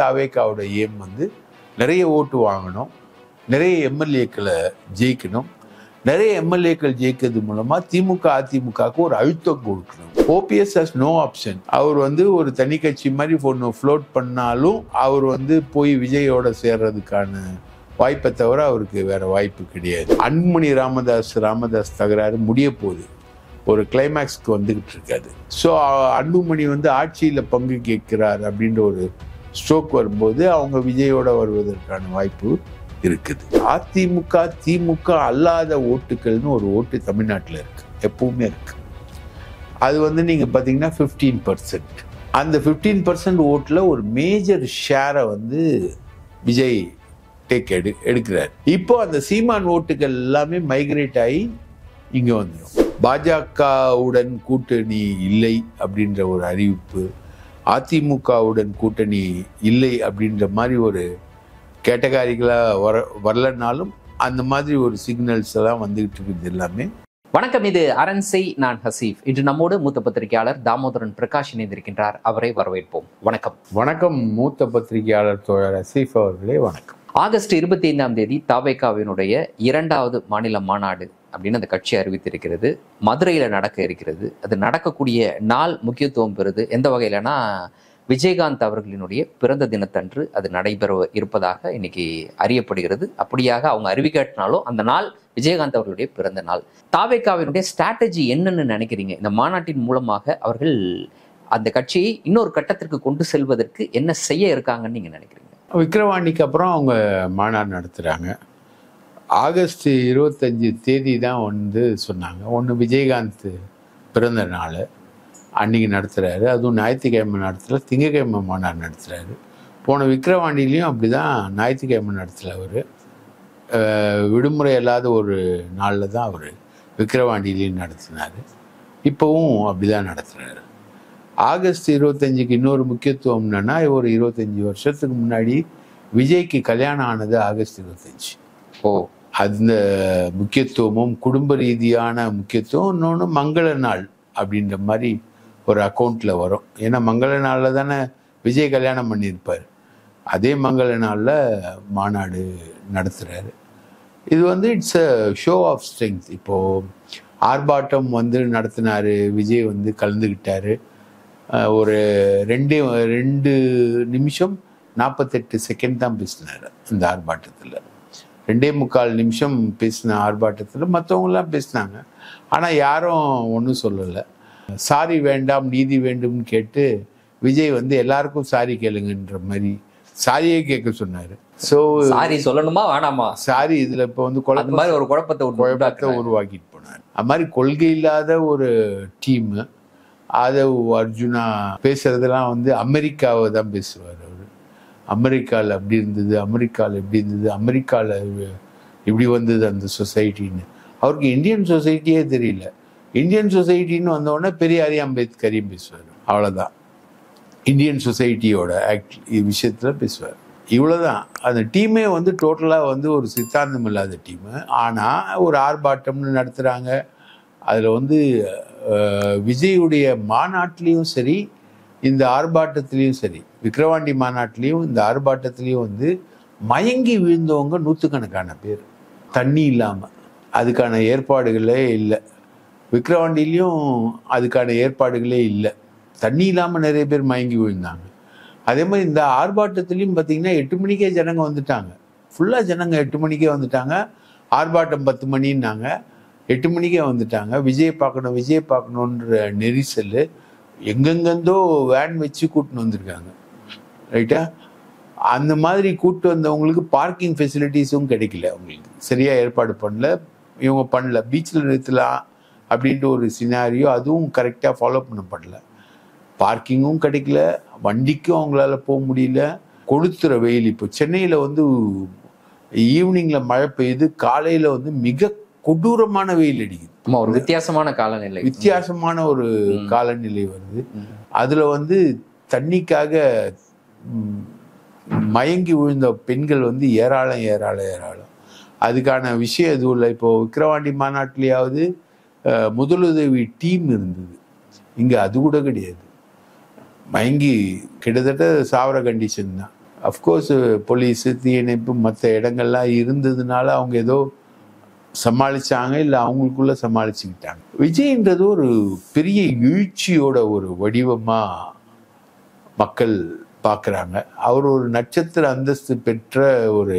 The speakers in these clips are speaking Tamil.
தாவேக்காவோட ஏம் வந்து நிறைய ஓட்டு வாங்கணும், நிறைய எம்எல்ஏக்களை ஜெயிக்கணும். நிறைய எம்எல்ஏக்கள் ஜெயிக்கிறது மூலமா திமுக அதிமுகவுக்கு ஒரு அழுத்தம் கொடுக்கணும். OPS has no option. அவர் வந்து ஒரு தனி கட்சி மாதிரி ஒன்று ஃப்ளோட் பண்ணாலும் அவர் வந்து போய் விஜயோட சேர்றதுக்கான வாய்ப்பை தவிர அவருக்கு வேற வாய்ப்பு கிடையாது. அன்புமணி ராமதாஸ் தகராறு முடிய போகுது, ஒரு கிளைமேக்ஸ்க்கு வந்துகிட்டு இருக்காது. ஸோ அன்புமணி வந்து ஆட்சியில் பங்கு கேட்கிறார் அப்படின்ற ஒரு ஸ்ட்ரோக் வரும்போது அவங்க விஜயோட வருவதற்கான வாய்ப்பு இருக்குது. அதிமுக திமுக அல்லாத ஓட்டுகள்னு ஒரு ஓட்டு தமிழ்நாட்டில் இருக்கு, எப்பவுமே இருக்கு. அது வந்து நீங்க பார்த்தீங்கன்னா 15%. அந்த 15% ஓட்டில் ஒரு மேஜர் ஷேரை வந்து விஜய் எடுக்கிறார். இப்போ அந்த சீமான் ஓட்டுகள் எல்லாமே மைக்ரேட் ஆகி இங்க வந்துடும். பாஜகவுடன் கூட்டணி இல்லை அப்படின்ற ஒரு அறிவிப்பு, அதிமுகவுடன் கூட்டணி இல்லை அப்படின்ற மாதிரி ஒரு கேட்டகாரிகளாக வரலனாலும் அந்த மாதிரி ஒரு சிக்னல்ஸ் எல்லாம் வந்துகிட்டு இருக்குது எல்லாமே. வணக்கம், இது அரண்சை, நான் ஹசீஃப். இன்று நம்மோடு மூத்த பத்திரிகையாளர் தாமோதரன் பிரகாஷ் இணைந்திருக்கின்றார். அவரை வரவேற்போம். வணக்கம். வணக்கம் மூத்த பத்திரிகையாளர் தோழர் ஹசீஃப் அவர்களே, வணக்கம். ஆகஸ்ட் 25ஆம் தேதி தாவேகாவினுடைய 2வது மாநில மாநாடு அப்படின்னு அந்த கட்சி அறிவித்திருக்கிறது. மதுரையில நடக்க இருக்கிறது. அது நடக்கக்கூடிய நாள் முக்கியத்துவம் பெறுது. எந்த வகையிலனா விஜயகாந்த் அவர்களினுடைய பிறந்த தினத்தன்று அது நடைபெற இருப்பதாக இன்னைக்கு அறியப்படுகிறது. அப்படியாக அவங்க அறிவிக்காட்டினாலும் அந்த நாள் விஜயகாந்த் அவர்களுடைய பிறந்த நாள். தாவேகாவினுடைய ஸ்ட்ராட்டஜி என்னன்னு நினைக்கிறீங்க? இந்த மாநாட்டின் மூலமாக அவர்கள் அந்த கட்சியை இன்னொரு கட்டத்திற்கு கொண்டு செல்வதற்கு என்ன செய்ய இருக்காங்கன்னு நீங்க நினைக்கிறீங்க? விக்கிரவாண்டிக்கு அப்புறம் அவங்க மாநாடு நடத்துகிறாங்க. ஆகஸ்ட் 25 தேதி தான் வந்து சொன்னாங்க. ஒன்று விஜயகாந்த் பிறந்த நாள் அன்றைக்கி நடத்துகிறாரு, அதுவும் ஞாயிற்றுக்கிழமை நடத்தல, திங்கக்கிழமை மாநாடு நடத்துகிறாரு. போன விக்கிரவாண்டிலையும் அப்படி தான் ஞாயிற்றுக்கிழமை நடத்தலை. அவர் விடுமுறை இல்லாத ஒரு நாளில் தான் அவர் விக்கிரவாண்டிலையும் நடத்தினார். இப்போவும் அப்படி தான் நடத்துகிறாரு. ஆகஸ்ட் 25க்கு இன்னொரு முக்கியத்துவம் என்னன்னா, ஒரு 25 வருஷத்துக்கு முன்னாடி விஜய்க்கு கல்யாணம் ஆனது ஆகஸ்ட் 25. அந்த முக்கியத்துவமும் குடும்ப ரீதியான முக்கியத்துவம். இன்னொன்று மங்கள நாள் அப்படின்ற மாதிரி ஒரு அக்கௌண்ட்டில் வரும். ஏன்னா மங்கள நாளில் தானே விஜய் கல்யாணம் பண்ணியிருப்பார். அதே மங்கள நாளில் மாநாடு நடத்துகிறாரு. இது வந்து it's a show of strength. இப்போது ஆர்ப்பாட்டம் வந்து நடத்தினார், விஜய் வந்து கலந்துக்கிட்டார். ஒரு 2 நிமிஷம் 48 செகண்ட் தான் பேசினார் அந்த ஆர்ப்பாட்டத்தில். 2.25 நிமிஷம் பேசின ஆர்ப்பாட்டத்தில் மற்றவங்களாம் பேசினாங்க. ஆனால் யாரும் ஒன்றும் சொல்லலை. சாரி வேண்டாம் நீதி வேண்டும்னு கேட்டு விஜய் வந்து எல்லாருக்கும் சாரி கேளுங்கன்ற மாதிரி சாரியே கேட்க சொன்னார். ஸோ சாரி சொல்லணுமா வேணாமா? சாரி இதில் இப்போ வந்து ஒரு குழப்பத்தை உருவாக்கிட்டு போனார். அது மாதிரி கொள்கை இல்லாத ஒரு டீம். ஆதவ் அர்ஜுனா பேசுறதெல்லாம் வந்து அமெரிக்காவை தான் பேசுவார். அவர் அமெரிக்காவில் அப்படி இருந்தது, அமெரிக்காவில் எப்படி இருந்தது, அமெரிக்காவில் இப்படி வந்தது அந்த சொசைட்டின்னு. அவருக்கு இந்தியன் சொசைட்டியே தெரியல. இந்தியன் சொசைட்டின்னு வந்தோடனே பெரியாரையும் அம்பேத்கரையும் பேசுவார். அவ்வளோதான். இந்தியன் சொசைட்டியோட விஷயத்தில் பேசுவார். இவ்வளோதான். அந்த டீமே வந்து டோட்டலாக வந்து ஒரு சித்தாந்தம் இல்லாத டீமு. ஆனால் ஒரு ஆர்ப்பாட்டம்னு நடத்துகிறாங்க. அதில் வந்து விஜயுடைய மாநாட்டிலையும் சரி, இந்த ஆர்ப்பாட்டத்திலையும் சரி, விக்கிரவாண்டி மாநாட்டிலையும் இந்த ஆர்ப்பாட்டத்திலையும் வந்து மயங்கி விழுந்தவங்க நூற்றுக்கணக்கான பேர். தண்ணி இல்லாமல் அதுக்கான ஏற்பாடுகளே இல்லை. விக்கிரவாண்டிலையும் அதுக்கான ஏற்பாடுகளே இல்லை. தண்ணி இல்லாமல் நிறைய பேர் மயங்கி விழுந்தாங்க. அதே மாதிரி இந்த ஆர்ப்பாட்டத்திலையும் பார்த்தீங்கன்னா 8 மணிக்கே ஜனங்க வந்துட்டாங்க. ஃபுல்லாக ஜனங்க 8 மணிக்கே வந்துட்டாங்க. ஆர்ப்பாட்டம் 10 மணின்னாங்க. 8 மணிக்கே வந்துட்டாங்க. விஜய் பார்க்கணுன்ற நெரிசல். எங்கெங்கேருந்தோ வேன் வச்சு கூட்டின்னு வந்திருக்காங்க. ரைட்டா? அந்த மாதிரி கூப்பிட்டு வந்தவங்களுக்கு பார்க்கிங் ஃபெசிலிட்டிஸும் கிடைக்கல. அவங்களுக்கு சரியாக ஏற்பாடு பண்ணல. பீச்சில் நிறுத்தலாம் அப்படின்ட்டு ஒரு சினாரியோ அதுவும் கரெக்டாக ஃபாலோ பண்ணப்படல. பார்க்கிங்கும் கிடைக்கல, வண்டிக்கும் அவங்களால போக முடியல. கொளுத்துற வெயில். இப்போ சென்னையில் வந்து ஈவினிங்கில் மழை பெய்யுது, காலையில் வந்து மிக கொடூரமான வெயில் அடிக்குது. ஒரு வித்தியாசமான ஒரு காலநிலை வருது. அதுல வந்து தண்ணிக்காக மயங்கி விழுந்த பெண்கள் வந்து ஏராளம். அதுக்கான விஷயம் எதுவும் இல்லை. இப்போ விக்கிரவாண்டி மாநாட்டிலேயாவது முதலுதவி டீம் இருந்தது, இங்க அது கூட கிடையாது. மயங்கி கிட்டத்தட்ட சாவர கண்டிஷன் தான். அஃப்கோர்ஸ் போலீஸு தீயணைப்பு மற்ற இடங்கள்லாம் இருந்ததுனால அவங்க ஏதோ சமாளிச்சாங்க, இல்லை அவங்களுக்குள்ள சமாளிச்சுக்கிட்டாங்க. விஜய்ன்றது ஒரு பெரிய எழுச்சியோட ஒரு வடிவமாக மக்கள் பார்க்குறாங்க. அவர் ஒரு நட்சத்திர அந்தஸ்து பெற்ற ஒரு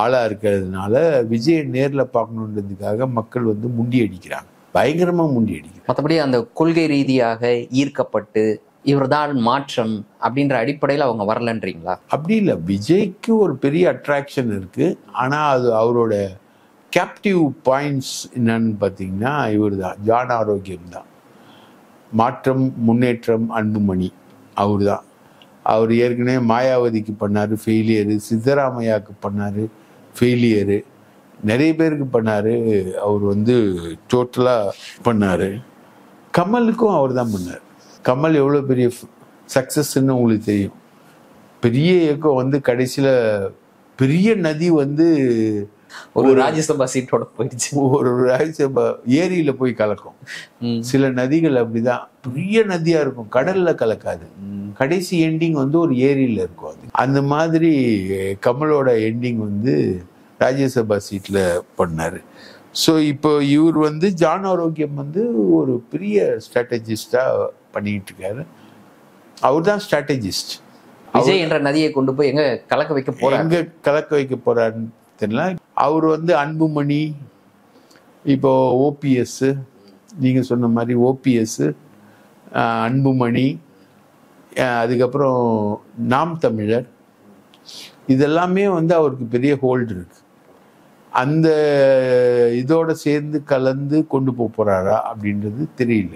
ஆளாக இருக்கிறதுனால விஜயை நேரில் பார்க்கணுன்றதுக்காக மக்கள் வந்து முண்டி அடிக்கிறாங்க, பயங்கரமாக முண்டி அடிக்கிறாங்க. மற்றபடி அந்த கொள்கை ரீதியாக ஈர்க்கப்பட்டு இவர்தான் மாற்றம் அப்படின்ற அடிப்படையில் அவங்க வரலன்றீங்களா? அப்படி இல்லை, விஜய்க்கு ஒரு பெரிய அட்ராக்ஷன் இருக்குது. ஆனால் அது அவரோட கேப்டிவ் பாயிண்ட்ஸ் என்னன்னு பார்த்தீங்கன்னா இவர் தான், ஜான் ஆரோக்கியம் தான். மாற்றம், முன்னேற்றம், அன்புமணி அவர் தான். அவர் ஏற்கனவே மாயாவதிக்கு பண்ணார் ஃபெயிலியரு, சித்தராமையாவுக்கு பண்ணார் ஃபெயிலியரு, நிறைய பேருக்கு பண்ணார். அவர் வந்து டோட்டலாக பண்ணார். கமலுக்கும் அவர் தான் பண்ணார். கமல் எவ்வளோ பெரிய சக்ஸஸ்ன்னு உங்களுக்கு தெரியும். பெரிய இயக்கம் வந்து கடைசியில் பெரிய நதி வந்து ஒரு ராஜ்யசபா சீட்டோட போயிடுச்சு. ஒரு ராஜ்யசபா ஏரியில போய் கலக்கும். சில நதிகள் அப்படிதான் பெரிய நதியா இருக்கும், கடல்ல கலக்காது. கடைசி எண்டிங் வந்து ஒரு ஏரியில இருக்கும். அது அந்த மாதிரி கமலோட எண்டிங் வந்து ராஜ்யசபா சீட்ல பண்ணாரு. ஸோ இப்போ இவர் வந்து ஜான் ஆரோக்கியம் வந்து ஒரு பெரிய ஸ்ட்ராட்டஜிஸ்டா பண்ணிட்டு இருக்காரு. அவர் தான் ஸ்ட்ராட்டஜிஸ்ட். விஜய் என்ற நதியை கொண்டு போய் எங்க கலக்க வைக்க போறாரு, எங்க கலக்க வைக்க போறாருன்னு தெரியல. அவர் வந்து அன்புமணி, இப்போ ஓபிஎஸ், நீங்கள் சொன்ன மாதிரி ஓபிஎஸ், அன்புமணி, அதுக்கப்புறம் நாம் தமிழர், இதெல்லாமே வந்து அவருக்கு பெரிய ஹோல்டு இருக்கு. அந்த இதோட சேர்ந்து கலந்து கொண்டு போறாரா அப்படின்றது தெரியல.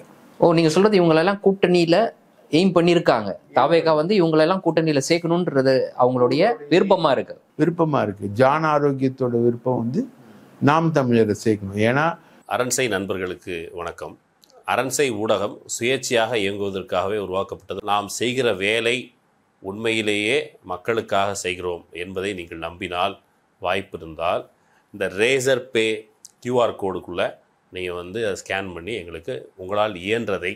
நீங்க சொல்றது இவங்களெல்லாம் கூட்டணியில எய்ம் பண்ணியிருக்காங்க. தாவேகா வந்து இவங்களெல்லாம் கூட்டணியில சேர்க்கணுன்றது அவங்களுடைய விருப்பமா இருக்கு. ஜான் ஆரோக்கியத்தோட விருப்பம் வந்து நாம் தமிழரை சேர்க்கணும். ஏன்னா அரண்சை நண்பர்களுக்கு வணக்கம். அரண்சை ஊடகம் சுயேட்சையாக இயங்குவதற்காகவே உருவாக்கப்பட்டது. நாம் செய்கிற வேலை உண்மையிலேயே மக்களுக்காக செய்கிறோம் என்பதை நீங்கள் நம்பினால், வாய்ப்பு இருந்தால் இந்த ரேசர் பே கியூஆர் கோடுக்குள்ளே நீங்கள் வந்து அதை ஸ்கேன் பண்ணி எங்களுக்கு உங்களால் இயன்றதை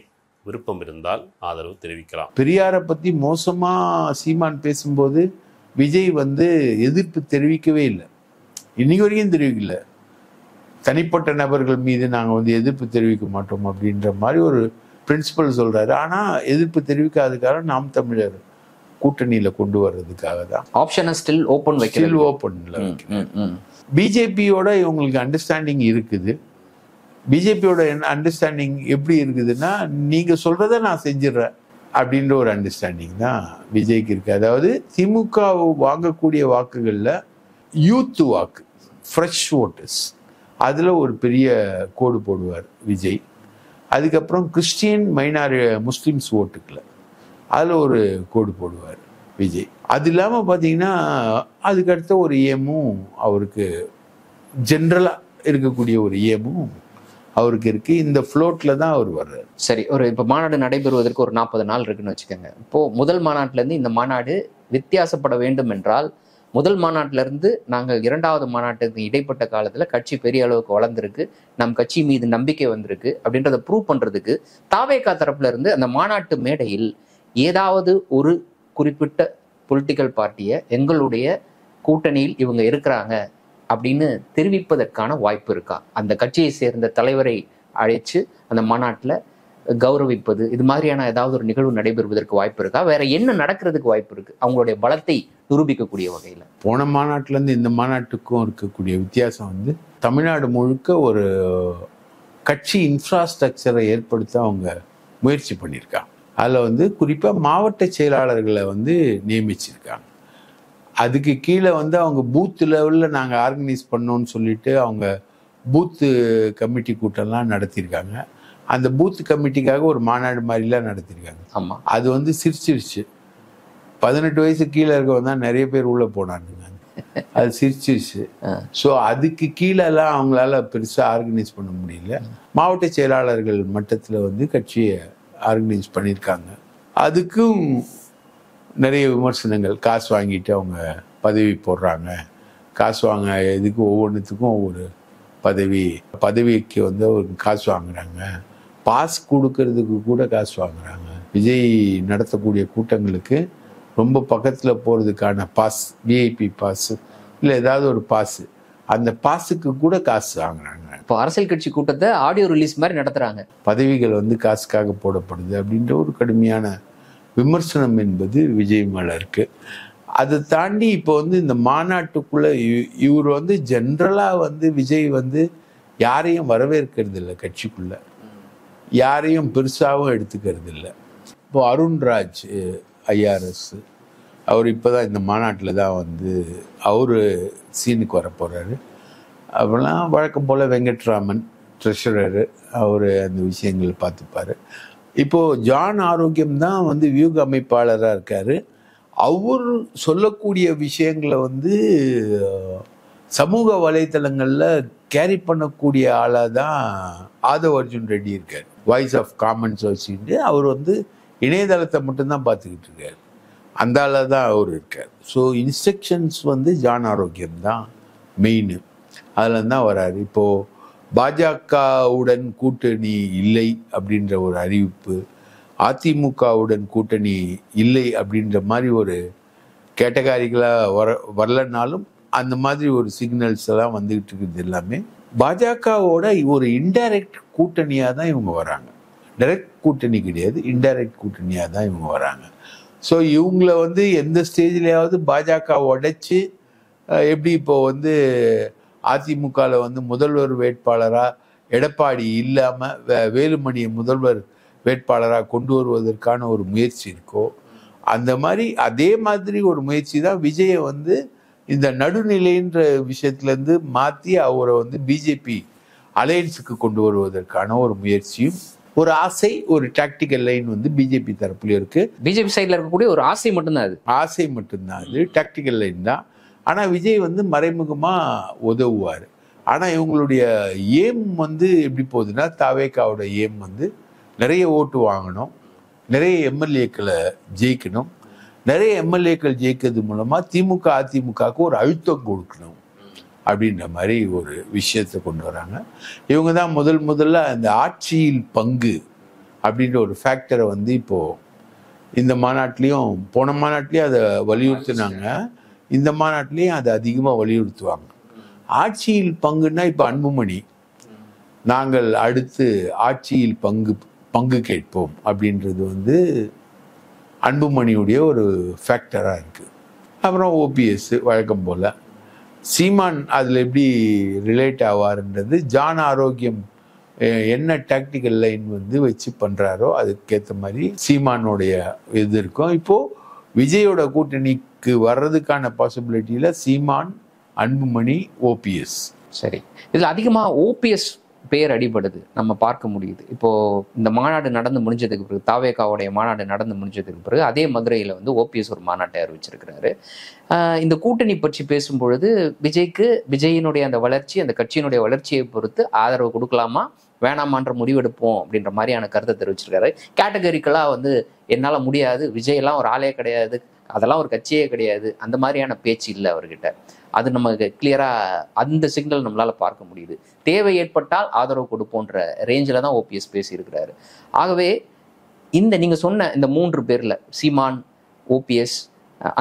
விருப்பம் இருந்தால் ஆதரவு தெரிவிக்கலாம். பெரியாரை பற்றி மோசமாக சீமான் பேசும்போது விஜய் வந்து எதிர்ப்பு தெரிவிக்கவே இல்லை, இன்னைக்கு வரைக்கும் தெரிவிக்கல. தனிப்பட்ட நபர்கள் மீது நாங்கள் வந்து எதிர்ப்பு தெரிவிக்க மாட்டோம் அப்படின்ற மாதிரி ஒரு பிரின்சிபல் சொல்றாரு. ஆனால் எதிர்ப்பு தெரிவிக்காததுக்காக நாம் தமிழர் கூட்டணியில் கொண்டு வர்றதுக்காக தான் ஆப்ஷனை ஸ்டில் ஓப்பன்ல. பிஜேபியோட இவங்களுக்கு அண்டர்ஸ்டாண்டிங் இருக்குது. பிஜேபியோட அண்டர்ஸ்டாண்டிங் எப்படி இருக்குதுன்னா, நீங்க சொல்றதை நான் செஞ்சிடறேன் அப்படின்ற ஒரு அண்டர்ஸ்டாண்டிங் தான் விஜய்க்கு இருக்கு. அதாவது திமுக வாங்கக்கூடிய வாக்குகளில் யூத் வாக்கு, ஃப்ரெஷ் ஓட்டர்ஸ், அதில் ஒரு பெரிய கோடு போடுவார் விஜய். அதுக்கப்புறம் கிறிஸ்டியன் முஸ்லிம்ஸ் ஓட்டுக்களை அதில் ஒரு கோடு போடுவார் விஜய். அது இல்லாமல் பார்த்தீங்கன்னா அதுக்கடுத்த ஒரு ஏமும் அவருக்கு ஜென்ரலாக இருக்கக்கூடிய ஒரு ஏமும் அவருக்கு இருக்கு. இந்த ஃப்ளோட்ல தான் அவர் வர்றாரு. சரி, இப்போ மாநாடு நடைபெறுவதற்கு ஒரு 40 நாள் இருக்குன்னு வச்சுக்கோங்க. இப்போ முதல் மாநாட்டில இருந்து இந்த மாநாடு வித்தியாசப்பட வேண்டும் என்றால், முதல் மாநாட்டில இருந்து நாங்கள் இரண்டாவது மாநாட்டுக்கு இடைப்பட்ட காலத்துல கட்சி பெரிய அளவுக்கு வளர்ந்துருக்கு, நம் கட்சி மீது நம்பிக்கை வந்திருக்கு அப்படின்றத ப்ரூவ் பண்றதுக்கு தாவேகா தரப்புல இருந்து அந்த மாநாட்டு மேடையில் ஏதாவது ஒரு குறிப்பிட்ட பொலிட்டிக்கல் பார்ட்டியை எங்களுடைய கூட்டணியில் இவங்க இருக்கிறாங்க அப்படின்னு தெரிவிப்பதற்கான வாய்ப்பு இருக்கா? அந்த கட்சியை சேர்ந்த தலைவரை அழைச்சு அந்த மாநாட்டில் கௌரவிப்பது, இது மாதிரியான ஏதாவது ஒரு நிகழ்வு நடைபெறுவதற்கு வாய்ப்பு இருக்கா? வேற என்ன நடக்கிறதுக்கு வாய்ப்பு இருக்கு அவங்களுடைய பலத்தை நிரூபிக்கக்கூடிய வகையில்? போன மாநாட்டிலேருந்து இந்த மாநாட்டுக்கும் இருக்கக்கூடிய வித்தியாசம் வந்து தமிழ்நாடு முழுக்க ஒரு கட்சி இன்ஃப்ராஸ்ட்ரக்சரை ஏற்படுத்த அவங்க முயற்சி பண்ணியிருக்காங்க. அதில் வந்து குறிப்பாக மாவட்ட செயலாளர்களை வந்து நியமிச்சிருக்காங்க. அதுக்கு கீழே வந்து அவங்க பூத் லெவலில் நாங்கள் ஆர்கனைஸ் பண்ணோன்னு சொல்லிட்டு அவங்க பூத்து கமிட்டி கூட்டம்லாம் நடத்தியிருக்காங்க. அந்த பூத் கமிட்டிக்காக ஒரு மாநாடு மாதிரிலாம் நடத்தியிருக்காங்க. ஆமாம், அது வந்து சிரிச்சிருச்சு. 18 வயசு கீழே இருக்கவங்க தான் நிறைய பேர் உள்ளே போனானுங்க, அது சிரிச்சிருச்சு. ஸோ அதுக்கு கீழெல்லாம் அவங்களால பெருசாக ஆர்கனைஸ் பண்ண முடியல. மாவட்ட செயலாளர்கள் மட்டத்தில் வந்து கட்சியை ஆர்கனைஸ் பண்ணியிருக்காங்க. அதுக்கும் நிறைய விமர்சனங்கள், காசு வாங்கிட்டு அவங்க பதவி போடுறாங்க, காசு வாங்க இதுக்கு ஒவ்வொன்றுத்துக்கும் ஒவ்வொரு பதவிக்கு வந்து ஒரு காசு வாங்குறாங்க, பாஸ் கொடுக்கறதுக்கு கூட காசு வாங்குறாங்க. விஜய் நடத்தக்கூடிய கூட்டங்களுக்கு ரொம்ப பக்கத்தில் போகிறதுக்கான பாஸ், விஐபி பாஸு இல்லை ஏதாவது ஒரு பாஸு, அந்த பாஸுக்கு கூட காசு வாங்குறாங்க. இப்போ அரசியல் கட்சி கூட்டத்தை ஆடியோ ரிலீஸ் மாதிரி நடத்துகிறாங்க. பதவிகள் வந்து காசுக்காக போடப்படுது அப்படின்ற ஒரு கடுமையான விமர்சனம் என்பது விஜய் மேலே இருக்குது. அதை தாண்டி இப்போ வந்து இந்த மாநாட்டுக்குள்ளே இவர் வந்து ஜென்ரலாக வந்து விஜய் வந்து யாரையும் வரவேற்கிறது இல்லை, கட்சிக்குள்ளே யாரையும் பெருசாகவும் எடுத்துக்கிறது இல்லை. இப்போ அருண்ராஜ் ஐஆர்எஸ் அவர் இப்போ தான் இந்த மாநாட்டில் தான் வந்து அவர் சீனுக்கு வர போகிறாரு. அப்போலாம் வழக்கம் போல் வெங்கட்ராமன் ட்ரெஷரரு அவர் அந்த விஷயங்கள் பார்த்துப்பார். இப்போது ஜான் ஆரோக்கியம் தான் வந்து வியூக அமைப்பாளராக இருக்கார். அவர் சொல்லக்கூடிய விஷயங்களை வந்து சமூக வலைத்தளங்களில் கேரி பண்ணக்கூடிய ஆளாக தான் ஆதவ் அர்ஜுன் ரெட்டி இருக்கார். வாய்ஸ் ஆஃப் காமன்ஸ் வச்சுக்கிட்டு அவர் வந்து இணையதளத்தை மட்டும்தான் பார்த்துக்கிட்டு இருக்கார். அந்த ஆளாக தான் அவர் இருக்கார். ஸோ இன்ஸ்ட்ரக்ஷன்ஸ் வந்து ஜான் ஆரோக்கியம் தான் மெயின், அதில் தான் வராரு. இப்போது பாஜகவுடன் கூட்டணி இல்லை அப்படின்ற ஒரு அறிவிப்பு, அதிமுகவுடன் கூட்டணி இல்லை அப்படின்ற மாதிரி ஒரு கேட்டகாரிகளாக வரலனாலும் அந்த மாதிரி ஒரு சிக்னல்ஸ் எல்லாம் வந்துகிட்டு இருக்குது. எல்லாமே பாஜகவோட ஒரு இன்டைரக்ட் கூட்டணியாக தான் இவங்க வராங்க. டைரக்ட் கூட்டணி கிடையாது, இன்டைரக்ட் கூட்டணியாக தான் இவங்க வராங்க. ஸோ இவங்கள வந்து எந்த ஸ்டேஜ்லையாவது பாஜக உடைச்சி எப்படி இப்போ வந்து அதிமுகவில் வந்து முதல்வர் வேட்பாளராக எடப்பாடி இல்லாமல் வேலுமணியை முதல்வர் வேட்பாளராக கொண்டு வருவதற்கான ஒரு முயற்சி இருக்கோ, அந்த மாதிரி அதே மாதிரி ஒரு முயற்சி தான் விஜயை வந்து இந்த நடுநிலைன்ற விஷயத்துலேருந்து மாற்றி அவரை வந்து பிஜேபி அலையன்ஸுக்கு கொண்டு வருவதற்கான ஒரு முயற்சியும், ஒரு ஆசை, ஒரு டாக்டிக்கல் லைன் வந்து பிஜேபி தரப்புலையும் இருக்கு. பிஜேபி சைடில் இருக்கக்கூடிய ஒரு ஆசை மட்டும்தான், அது ஆசை மட்டும்தான், அது டாக்டிக்கல் லைன் தான். ஆனால் விஜய் வந்து மறைமுகமாக உதவுவார். ஆனால் இவங்களுடைய ஏம் வந்து எப்படி போகுதுன்னா, தாவேக்காவோட ஏம் வந்து நிறைய ஓட்டு வாங்கணும், நிறைய எம்எல்ஏக்களை ஜெயிக்கணும், நிறைய எம்எல்ஏக்கள் ஜெயிக்கிறது மூலமாக திமுக அதிமுகவுக்கு ஒரு அழுத்தம் கொடுக்கணும் அப்படின்ற மாதிரி ஒரு விஷயத்தை கொண்டு வராங்க. இவங்க தான் முதல்ல அந்த ஆட்சியில் பங்கு அப்படின்ற ஒரு ஃபேக்டரை வந்து இப்போது இந்த மாநாட்டிலையும், போன மாநாட்டிலையும் அதை வலியுறுத்தினாங்க, இந்த மாநாட்டிலையும் அதை அதிகமாக வலியுறுத்துவாங்க. ஆட்சியில் பங்குன்னா இப்போ அன்புமணி, நாங்கள் அடுத்து ஆட்சியில் பங்கு கேட்போம் அப்படின்றது வந்து அன்புமணியுடைய ஒரு ஃபேக்டராக இருக்குது. அப்புறம் ஓபிஎஸ் வழக்கம் போல், சீமான் அதில் எப்படி ரிலேட் ஆவார்ன்றது ஜான் ஆரோக்கியம் என்ன டாக்டிக்கல் லைன் வந்து வச்சு பண்ணுறாரோ அதுக்கேற்ற மாதிரி சீமானுடைய இது இருக்கும். இப்போது விஜயோட கூட்டணிக்கு வர்றதுக்கான பாசிபிலிட்டியில் சீமான், அன்புமணி, ஓபிஎஸ். சரி, இதில் அதிகமாக ஓபிஎஸ் பேர் அடிபடுது, நம்ம பார்க்க முடியுது. இப்போ இந்த மாநாடு நடந்து முடிஞ்சதுக்கு பிறகு, தாவேகாவுடைய மாநாடு நடந்து முடிஞ்சதுக்கு பிறகு அதே மதுரையில் வந்து ஓபிஎஸ் ஒரு மாநாட்டை அறிவிச்சிருக்கிறாரு. இந்த கூட்டணி பற்றி பேசும்பொழுது விஜயினுடைய அந்த வளர்ச்சி, அந்த கட்சியினுடைய வளர்ச்சியை பொறுத்து ஆதரவு கொடுக்கலாமா வேணாமான்ற முடிவெடுப்போம் அப்படின்ற மாதிரியான கருத்தை தெரிவிச்சிருக்காரு. கேட்டகரிக்கலாக வந்து என்னால் முடியாது, விஜயெல்லாம் ஒரு ஆளே கிடையாது, அதெல்லாம் ஒரு கட்சியே கிடையாது, அந்த மாதிரியான பேச்சு இல்லை அவர்கிட்ட. அது நமக்கு கிளியராக அந்த சிக்னல் நம்மளால பார்க்க முடியுது. தேவை ஏற்பட்டால் ஆதரவு கொடுப்போன்ற ரேஞ்சில் தான் ஓபிஎஸ் பேசியிருக்கிறாரு. ஆகவே இந்த நீங்கள் சொன்ன இந்த 3 பேரில், சீமான், ஓபிஎஸ்,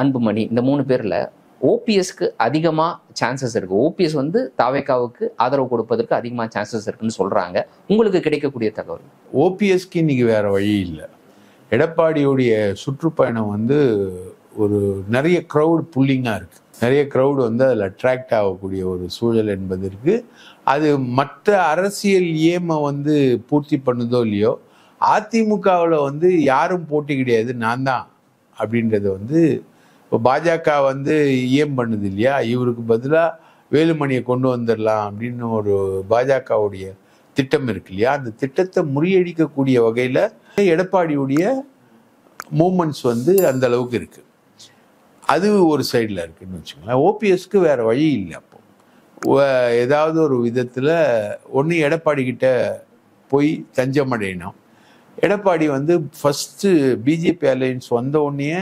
அன்புமணி, இந்த 3 பேரில் ஓபிஎஸ்க்கு அதிகமாக சான்சஸ் இருக்குது. ஓபிஎஸ் வந்து தாவேகாவுக்கு ஆதரவு கொடுப்பதற்கு அதிகமாக சான்சஸ் இருக்குன்னு சொல்கிறாங்க. உங்களுக்கு கிடைக்கக்கூடிய தகவல்? ஓபிஎஸ்க்கு இன்னைக்கு வேற வழி இல்லை. எடப்பாடியுடைய சுற்றுப்பயணம் வந்து ஒரு நிறைய க்ரௌட் புல்லிங்காக இருக்குது. நிறைய க்ரௌடு வந்து அதில் அட்ராக்ட் ஆகக்கூடிய ஒரு சூழல் என்பதற்கு அது மற்ற அரசியல் ஏமை வந்து பூர்த்தி பண்ணுதோ இல்லையோ, அதிமுகவில் வந்து யாரும் போட்டி கிடையாது, நான் தான் அப்படின்றத வந்து இப்போ பாஜக வந்து ஏம் பண்ணுது இல்லையா, இவருக்கு பதிலாக வேலுமணியை கொண்டு வந்துடலாம் அப்படின்னு ஒரு பாஜகவுடைய திட்டம் இருக்கு இல்லையா, அந்த திட்டத்தை முறியடிக்கக்கூடிய வகையில் எடப்பாடியுடைய மூமெண்ட்ஸ் வந்து அந்த அளவுக்கு இருக்குது. அது ஒரு சைடில் இருக்குதுன்னு வச்சுக்கோங்களேன். ஓபிஎஸ்க்கு வேறு வழி இல்லை. அப்போது ஏதாவது ஒரு விதத்தில் ஒன்று எடப்பாடி கிட்ட போய் தஞ்சம் அடையணும். எடப்பாடி வந்து ஃபஸ்ட்டு பிஜேபி அலையன்ஸ் வந்த உடனே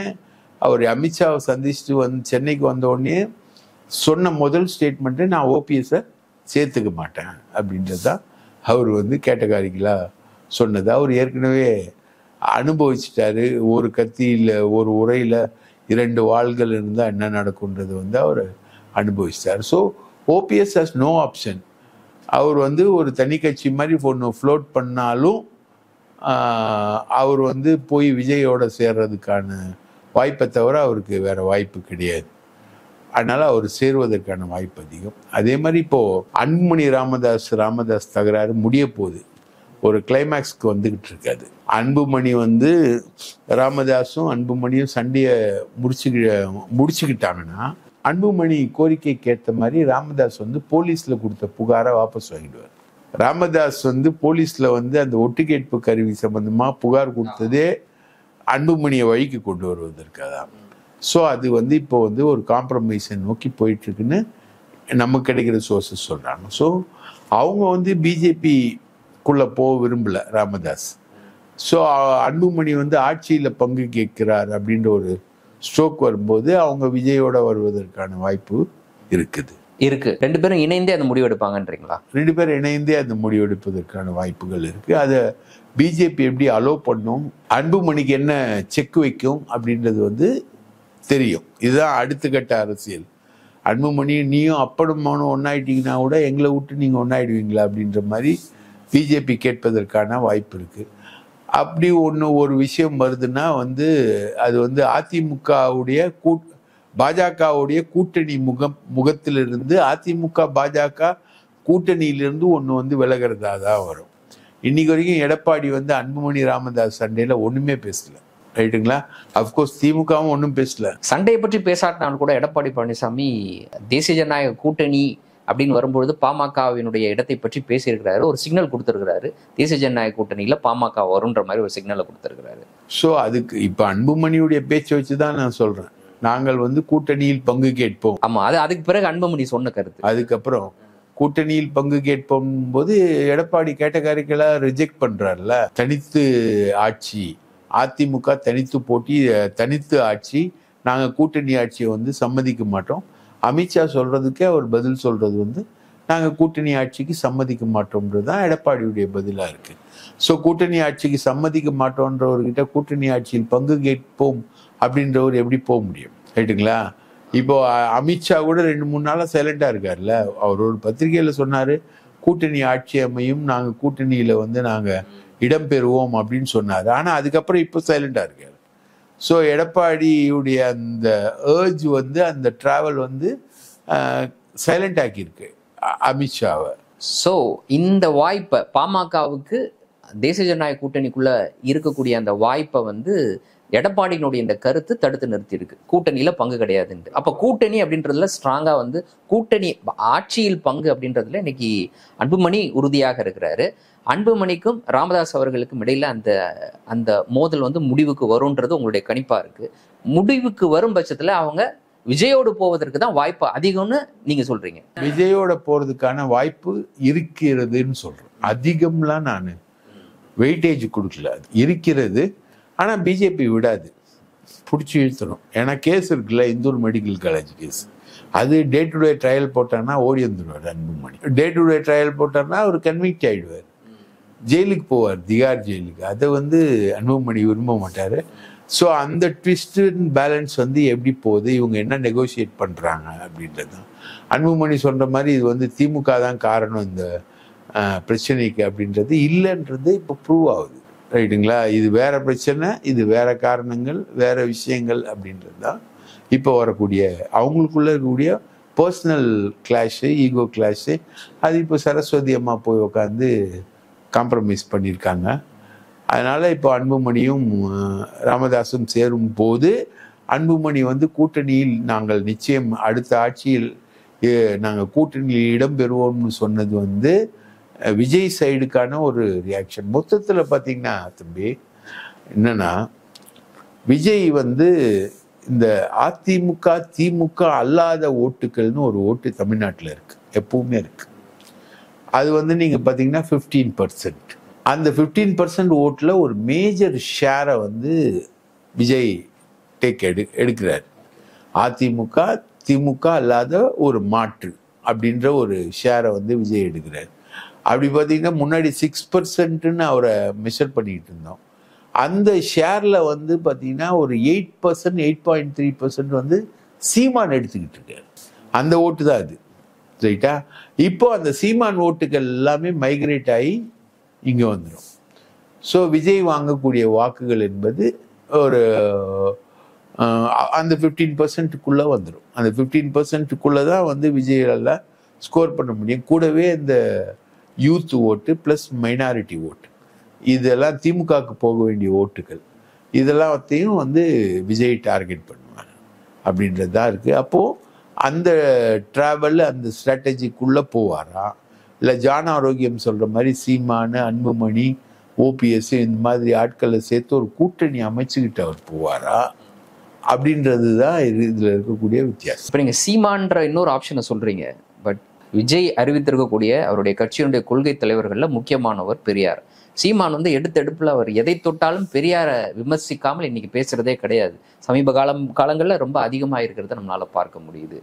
அவர் அமித்ஷாவை சந்திச்சுட்டு சென்னைக்கு வந்த உடனே சொன்ன முதல் ஸ்டேட்மெண்ட்டு, நான் ஓபிஎஸை சேர்த்துக்க மாட்டேன் அப்படின்றது தான் அவர் வந்து கேட்டகாரிக்கலாக சொன்னது. அவர் ஏற்கனவே அனுபவிச்சிட்டாரு. ஒரு கத்தியில், ஒரு உரையில் 2 வாள்கள் இருந்தால் என்ன நடக்கும்ன்றது வந்து அவர் அனுபவிச்சார். So OPS has no option. அவர் வந்து ஒரு தனி கட்சி மாதிரி ஒன்று ஃப்ளோட் பண்ணாலும் அவர் வந்து போய் விஜயோட சேர்றதுக்கான வாய்ப்பை தவிர அவருக்கு வேற வாய்ப்பு கிடையாது. அதனால அவர் சேருவதற்கான வாய்ப்பு அதிகம். அதே மாதிரி இப்போ அன்புமணி ராமதாஸ் தகராறு முடிய போகுது, ஒரு கிளைமேக்ஸ்க்கு வந்துகிட்டு இருக்காது. அன்புமணி வந்து ராமதாஸும் அன்புமணியும் சண்டையை முடிச்சுக்கிட்டாங்கன்னா அன்புமணி கோரிக்கைக்கு ஏற்ற மாதிரி ராமதாஸ் வந்து போலீஸ்ல கொடுத்த புகாரை வாபஸ் வாங்கிடுவார். ராமதாஸ் வந்து போலீஸ்ல வந்து அந்த ஒட்டு கேட்பு கருவி சம்பந்தமா புகார் கொடுத்ததே அன்புமணியை வழிக்கு கொண்டு வருவதற்காக தான். ஸோ அது வந்து இப்போ வந்து ஒரு காம்ப்ரமைஸை நோக்கி போயிட்டு இருக்குன்னு நமக்கு கிடைக்கிற சோர்சஸ் சொல்றாங்க. ஸோ அவங்க வந்து பிஜேபிக்குள்ள போக விரும்பல ராமதாஸ். ஸோ அன்புமணி வந்து ஆட்சியில பங்கு கேட்கிறார் அப்படின்ற ஒரு ஸ்ட்ரோக் வரும்போது அவங்க விஜயோட வருவதற்கான வாய்ப்பு இருக்குது. 2 பேரும் இணைந்தே அந்த முடிவு எடுப்பாங்கன்றீங்களா? 2 பேரும் இணைந்தே அந்த முடிவு எடுப்பதற்கான வாய்ப்புகள் இருக்கு. அதை பிஜேபி எப்படி அலோவ் பண்ணும், அன்புமணிக்கு என்ன செக் வைக்கும் அப்படின்றது வந்து தெரியும். இதுதான் அடுத்த கட்ட அரசியல். அன்புமணி நீயும் அப்படமானும் ஒன்னாயிட்டீங்கன்னா கூட எங்களை விட்டு நீங்க ஒன்னாயிடுவீங்களா அப்படின்ற மாதிரி பிஜேபி கேட்பதற்கான வாய்ப்பு இருக்கு. அப்படி ஒரு விஷயம் வருதுன்னா வந்து அது வந்து அதிமுகவுடைய பாஜகவுடைய கூட்டணி முகத்திலிருந்து அதிமுக பாஜக கூட்டணியிலிருந்து ஒன்று வந்து விலகிறதா தான் வரும். இன்னைக்கு வரைக்கும் எடப்பாடி வந்து அன்புமணி ராமதாஸ் சண்டையில ஒண்ணுமே பேசல, ரைட்டுங்களா? அப்கோர்ஸ் திமுகவும் ஒன்றும் பேசல. சண்டையை பற்றி பேசாட்டினாலும் கூட எடப்பாடி பழனிசாமி தேசிய ஜனநாயக கூட்டணி அப்படின்னு வரும்பொழுது பாமகவினுடைய இடத்தை பற்றி பேசியிருக்கிறாரு, ஒரு சிக்னல் கொடுத்துருக்கிறாரு. தேசிய ஜனநாயக கூட்டணியில பாமக வரும்ன்ற மாதிரி ஒரு சிக்னலை கொடுத்துருக்கிறாரு. ஸோ அதுக்கு இப்ப அன்புமணியுடைய பேச்சை வச்சுதான் நான் சொல்றேன், நாங்கள் வந்து கூட்டணியில் பங்கு கேட்போம். ஆமா, அதுக்கு பிறகு அன்புமணி சொன்ன கருத்து. அதுக்கப்புறம் கூட்டணியில் பங்கு கேட்போம் போது எடப்பாடி கேட்டகாரிகளா ரிஜெக்ட் பண்றாருல. தனித்து ஆட்சி, அதிமுக தனித்து போட்டி, தனித்து ஆட்சி, நாங்க கூட்டணி ஆட்சியை வந்து சம்மதிக்க மாட்டோம். அமித்ஷா சொல்றதுக்கே அவர் பதில் சொல்றது வந்து நாங்க கூட்டணி ஆட்சிக்கு சம்மதிக்க மாட்டோம்ன்றது தான் எடப்பாடியுடைய பதிலா இருக்கு. ஸோ கூட்டணி ஆட்சிக்கு சம்மதிக்க மாட்டோன்றவர்கிட்ட கூட்டணி ஆட்சியில் பங்கு கேட்போம் அப்படின்றவர் எப்படி போக முடியும், ரைட்டுங்களா? இப்போ அமித்ஷா கூட 2-3 நாளா சைலண்டா இருக்காருல்ல. அவர் ஒரு பத்திரிகையில சொன்னாரு, கூட்டணி ஆட்சி அமையும், நாங்க கூட்டணியில வந்து நாங்க இடம் பெறுவோம் அப்படின்னு சொன்னாரு. ஆனா அதுக்கப்புறம் இப்போ சைலண்டா இருக்காரு. ஸோ எடப்பாடியுடைய அந்த ஏர்ஜ் வந்து அந்த டிராவல் வந்து சைலண்ட் ஆக்கியிருக்கு அமித்ஷாவை. ஸோ இந்த வாய்ப்பை பாமகவுக்கு தேசிய ஜனநாயக கூட்டணிக்குள்ள இருக்கக்கூடிய அந்த வாய்ப்பை வந்து எடப்பாடியினுடைய இந்த கருத்து தடுத்து நிறுத்தி இருக்கு, கூட்டணியில பங்கு கிடையாதுன்னு. அப்ப கூட்டணி அப்படின்றதுல ஸ்ட்ராங்கா வந்து கூட்டணி ஆட்சியில் பங்கு அப்படின்றதுல இன்னைக்கு அன்புமணி உறுதியாக இருக்கிறாரு. அன்புமணிக்கும் ராமதாஸ் அவர்களுக்கும் இடையில அந்த மோதல் வந்து முடிவுக்கு வரும்ன்றது உங்களுடைய கணிப்பா இருக்கு. முடிவுக்கு வரும் பட்சத்துல அவங்க விஜயோடு போவதற்கு தான் வாய்ப்பு அதிகம்னு நீங்க சொல்றீங்க. விஜயோட போறதுக்கான வாய்ப்பு இருக்கிறதுன்னு சொல்றேன். அதிகம்லாம் நான் வெயிட்டேஜ் கொடுக்கல, இருக்கிறது. ஆனா பிஜேபி விடாது, பிடிச்சி இழுத்துடும். ஏன்னா கேஸ் இருக்குல்ல, இந்தூர் மெடிக்கல் காலேஜ் கேஸ், அது டே டு டே ட்ரையல் போட்டார்னா ஓடி வந்துடுவார் Anbumani. Day to day trial போட்டார்னா அவர் கன்விக்ட் ஆயிடுவார், ஜெயிலுக்கு போவார், திகார் ஜெயிலுக்கு. அதை வந்து அன்புமணி விரும்ப மாட்டாரு. ஸோ அந்த ட்விஸ்ட் பேலன்ஸ் வந்து எப்படி போகுது, இவங்க என்ன நெகோசியேட் பண்றாங்க அப்படின்றது தான். அன்புமணி சொல்ற மாதிரி இது வந்து திமுக தான் காரணம் இந்த பிரச்சனைக்கு அப்படின்றது இல்லைன்றது இப்போ ப்ரூவ் ஆகுது, ரைட்டுங்களா? இது வேற பிரச்சனை, இது வேற காரணங்கள், வேற விஷயங்கள் அப்படின்றது தான் இப்போ வரக்கூடிய அவங்களுக்குள்ள இருக்கக்கூடிய பர்சனல் கிளாஷு, ஈகோ கிளாஷு. அது இப்போ சரஸ்வதி அம்மா போய் உட்காந்து காம்ப்ரமைஸ் பண்ணியிருக்காங்க. அதனால இப்போ அன்புமணியும் ராமதாஸும் சேரும் போது அன்புமணி வந்து கூட்டணியில் நாங்கள் நிச்சயம் அடுத்த ஆட்சியில் நாங்கள் கூட்டணியில் இடம்பெறுவோம்னு சொன்னது வந்து விஜய் சைடுக்கான ஒரு ரியாக்ஷன். மொத்தத்தில் பார்த்தீங்கன்னா தம்பி என்னன்னா, விஜய் வந்து இந்த அதிமுக திமுக அல்லாத ஓட்டுகள்னு ஒரு ஓட்டு தமிழ்நாட்டில் இருக்கு, எப்பவுமே இருக்கு. அது வந்து நீங்க பார்த்தீங்கன்னா 15%. அந்த 15% ஓட்டில் ஒரு மேஜர் ஷேரை வந்து விஜய் எடுக்கிறார். அதிமுக திமுக அல்லாத ஒரு மாற்று அப்படின்ற ஒரு ஷேரை வந்து விஜய் எடுக்கிறார். அப்படி பார்த்தீங்கன்னா முன்னாடி 6%ன்னு அவரை மெஷர் பண்ணிக்கிட்டு இருந்தோம். அந்த ஷேரில் வந்து பார்த்தீங்கன்னா ஒரு 8%, 8.3% வந்து சீமான் எடுத்துக்கிட்டு இருக்காரு. அந்த ஓட்டு தான் அது, ரைட்டா? இப்போ அந்த சீமான் ஓட்டுகள் எல்லாமே மைக்ரேட் ஆகி இங்கே வந்துடும். ஸோ விஜய் வாங்கக்கூடிய வாக்குகள் என்பது ஒரு அந்த 15%க்குள்ளே வந்துடும். அந்த 15%க்குள்ளே தான் வந்து விஜயால் ஸ்கோர் பண்ண முடியும். கூடவே இந்த யூத் ஓட்டு ப்ளஸ் மைனாரிட்டி ஓட்டு, இதெல்லாம் திமுகவுக்கு போக வேண்டிய ஓட்டுகள், இதெல்லாத்தையும் வந்து விஜய் டார்கெட் பண்ணுவாங்க அப்படின்றது தான் இருக்குது. அப்போது அந்த ட்ராவல், அந்த ஸ்ட்ராட்டஜிக்குள்ளே போவாரா, இல்லை ஜான் ஆரோக்கியம் சொல்கிற மாதிரி சீமானு, அன்புமணி, ஓபிஎஸ் இந்த மாதிரி ஆட்களை சேர்த்து ஒரு கூட்டணி அமைச்சுக்கிட்டு அவர் போவாரா அப்படின்றது தான் இதில் இருக்கக்கூடிய வித்தியாசம். இப்போ நீங்கள் சீமான்ற இன்னொரு ஆப்ஷனை சொல்கிறீங்க. பட் விஜய் அறிவித்திருக்கக்கூடிய அவருடைய கட்சியினுடைய கொள்கை தலைவர்களில் முக்கியமானவர் பெரியார். சீமான் வந்து எடுத்தெடுப்பில் அவர் எதை தொட்டாலும் பெரியாரை விமர்சிக்காமல் இன்னைக்கு பேசுறதே கிடையாது. சமீப காலங்களில் ரொம்ப அதிகமாக இருக்கிறத நம்மளால பார்க்க முடியுது.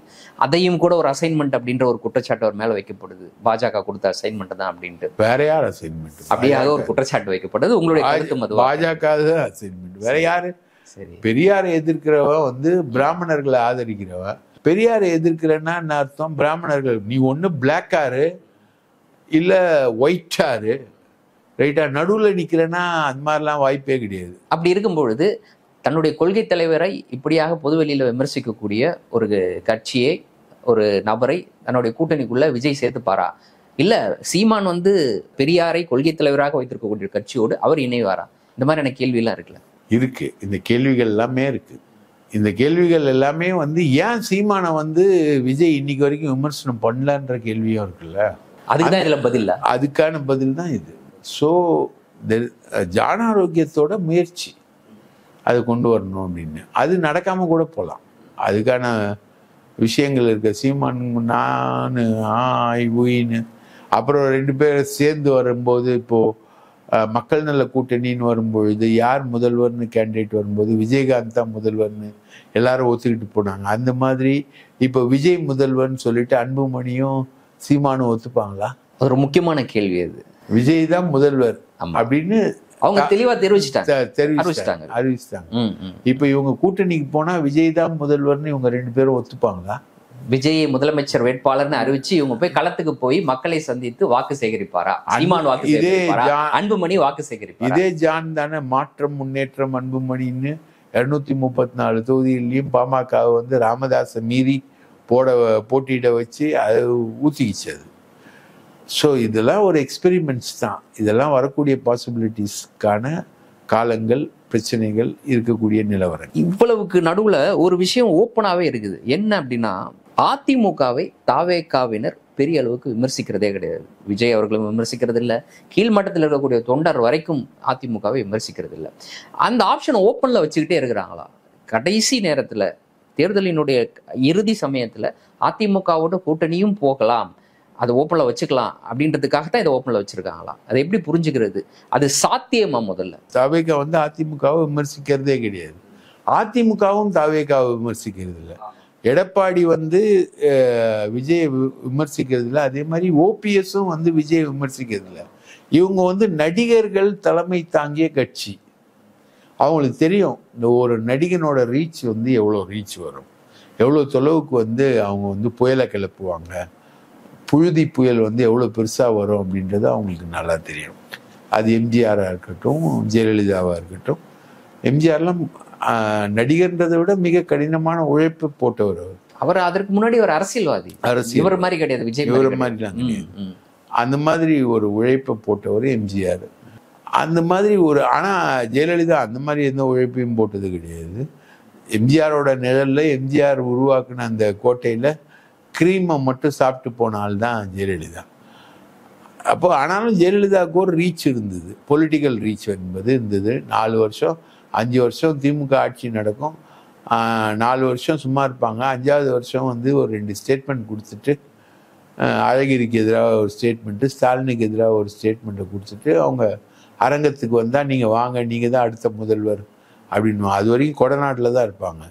அதையும் கூட ஒரு அசைன்மெண்ட் அப்படின்ற ஒரு குற்றச்சாட்டு அவர் மேலே வைக்கப்படுது. பாஜக கொடுத்த அசைன்மெண்ட் தான் அப்படின்ட்டு. வேற யார் அசைன்மெண்ட்? அப்படியாக ஒரு குற்றச்சாட்டு வைக்கப்படுது. உங்களுடைய கருத்து மது? பாஜக தான் அசைன்மெண்ட், வேற யாரு? சரி, பெரியாரை எதிர்க்கிறவன் வந்து பிராமணர்களை ஆதரிக்கிறவன். பெரியாரை எதிர்க்கிறன்னா என்ன அர்த்தம்? பிராமணர்கள் நீ ஒன்று பிளாக்காரு இல்லை ஒயிட்டாரு, ரைட்டா? நடுவில் நிற்கிறேன்னா அந்த மாதிரிலாம் வாய்ப்பே கிடையாது. அப்படி இருக்கும் பொழுது தன்னுடைய கொள்கை தலைவரை இப்படியாக பொதுவெளியில் விமர்சிக்கக்கூடிய ஒரு கட்சியை, ஒரு நபரை தன்னுடைய கூட்டணிக்குள்ள விஜய் சேர்த்துப்பாரா? இல்லை சீமான் வந்து பெரியாரை கொள்கை தலைவராக வைத்திருக்கக்கூடிய கட்சியோடு அவர் இணைவாரா? இந்த மாதிரியான கேள்வியெல்லாம் இருக்குல்ல? இருக்கு. இந்த கேள்விகள் எல்லாமே இருக்கு. இந்த கேள்விகள் எல்லாமே வந்து ஏன் சீமானை வந்து விஜய் இன்னைக்கு வரைக்கும் விமர்சனம் பண்ணலன்ற கேள்வியும் இருக்குல்ல. அதுக்குதான் இதுல பதில். அதுக்கான பதில் தான் இது. ஸோ ஜான் ஆரோக்கியத்தோட முயற்சி அது கொண்டு வரணும் அப்படின்னு, அது நடக்காம கூட போகலாம். அதுக்கான விஷயங்கள் இருக்கு. சீமான் நான் உயின்னு அப்புறம் 2 பேர் சேர்ந்து வரும்போது, இப்போ மக்கள் நல கூட்டணின்னு வரும்பொழுது யார் முதல்வர்னு கேண்டிடேட் வரும்போது விஜயகாந்த் தான் முதல்வர்னு எல்லாரும் ஒத்துக்கிட்டு போனாங்க. அந்த மாதிரி இப்போ விஜய் முதல்வர்னு சொல்லிட்டு அன்புமணியும் சீமானும் ஒத்துப்பாங்களா? ஒரு முக்கியமான கேள்வி அது. விஜய் தான் முதல்வர் அப்படின்னு அவங்க தெளிவா அறிவிச்சிட்டாங்க. இப்ப இவங்க கூட்டணிக்கு போனா விஜய் தான் முதல்வர்னு இவங்க 2 பேரும் ஒத்துப்பாங்களா? விஜய் முதலமைச்சர் வேட்பாளர்னு அறிவிச்சு இவங்க போய் களத்துக்கு போய் மக்களை சந்தித்து வாக்கு சேகரிப்பாரா? சீமான் வாக்கு சேகரிப்பாரா? அன்புமணி வாக்கு சேகரிப்பாரா? இதே ஜான் தானே மாற்றம் முன்னேற்றம் அன்புமணின்னு 234 தொகுதியிலையும் பாமக வந்து ராமதாஸை மீறி போட்டியிட வச்சு அது ஊத்திக்கிச்சு. அது ஸோ இதெல்லாம் ஒரு எக்ஸ்பெரிமெண்ட்ஸ் தான். இதெல்லாம் வரக்கூடிய பாசிபிலிட்டிஸ்க்கான காலங்கள், பிரச்சனைகள், இருக்கக்கூடிய நிலவரம். இவ்வளவுக்கு நடுவுல ஒரு விஷயம் ஓப்பனாவே இருக்குது. என்ன அப்படின்னா, அதிமுகவை தாவேகாவினர் பெரிய அளவுக்கு விமர்சிக்கிறதே கிடையாது. விஜய் அவர்களும் விமர்சிக்கிறது இல்லை, கீழ்மட்டத்தில் இருக்கக்கூடிய தொண்டர் வரைக்கும் அதிமுகவை விமர்சிக்கிறது இல்லை. அந்த ஆப்ஷன் ஓப்பன்ல வச்சுக்கிட்டே இருக்கிறாங்களா? கடைசி நேரத்துல, தேர்தலினுடைய இறுதி சமயத்துல அதிமுகவோட கூட்டணியும் போகலாம், அது ஓப்பன்ல வச்சுக்கலாம் அப்படின்றதுக்காக தான் இதை ஓப்பன்ல வச்சிருக்காங்களா? அதை எப்படி புரிஞ்சுக்கிறது? அது சாத்தியமா? முதல்ல தாவேகா வந்து அதிமுகவை விமர்சிக்கிறதே கிடையாது. அதிமுகவும் தாவேகாவை விமர்சிக்கிறது இல்லை. எடப்பாடி வந்து விஜயை விமர்சிக்கிறது இல்லை. அதே மாதிரி ஓபிஎஸும் வந்து விஜயை விமர்சிக்கிறது இல்லை. இவங்க வந்து நடிகர்கள் தலைமை தாங்கிய கட்சி. அவங்களுக்கு தெரியும் இந்த ஒரு நடிகனோட ரீச் வந்து எவ்வளோ ரீச் வரும், எவ்வளோ தொலைவுக்கு வந்து அவங்க வந்து புயலை கிளப்புவாங்க, புழுதி புயல் வந்து எவ்வளோ பெருசாக வரும் அப்படின்றது அவங்களுக்கு நல்லா தெரியும். அது எம்ஜிஆராக இருக்கட்டும், ஜெயலலிதாவாக இருக்கட்டும். எம்ஜிஆர்லாம் நடிகர்ன்றதை விட மிக கடினமான உழைப்பு போட்டவர். அவர் அதற்கு முன்னாடி ஒரு அரசியல்வாதி. இவர் மாதிரி கிடையாது, விஜய் இவர் மாதிரிலாம் கிடையாது. அந்த மாதிரி ஒரு உழைப்பை போட்டவர் எம்ஜிஆர். அந்த மாதிரி ஒரு, ஆனால் ஜெயலலிதா அந்த மாதிரி எந்த உழைப்பையும் போட்டது கிடையாது. எம்ஜிஆரோட நிழலில் எம்ஜிஆர் உருவாக்குன அந்த கோட்டையில் கிரீமை மட்டும் சாப்பிட்டு போனால்தான் ஜெயலலிதா. அப்போ ஆனாலும் ஜெயலலிதாவுக்கு ஒரு ரீச் இருந்தது, பொலிட்டிக்கல் ரீச் என்பது இருந்தது. 4 வருஷம் 5 வருஷம் திமுக ஆட்சி நடக்கும், 4 வருஷம் சும்மா இருப்பாங்க. 5ஆவது வருஷம் வந்து ஒரு 2 ஸ்டேட்மெண்ட் கொடுத்துட்டு, அழகிரிக்கு எதிராக ஒரு ஸ்டேட்மெண்ட்டு, ஸ்டாலினுக்கு எதிராக ஒரு ஸ்டேட்மெண்ட்டை கொடுத்துட்டு அவங்க அரங்கத்துக்கு வந்தால் நீங்கள் வாங்க, நீங்கள் தான் அடுத்த முதல்வர் அப்படின்னு. அது வரைக்கும் கொடநாட்டில் தான் இருப்பாங்க.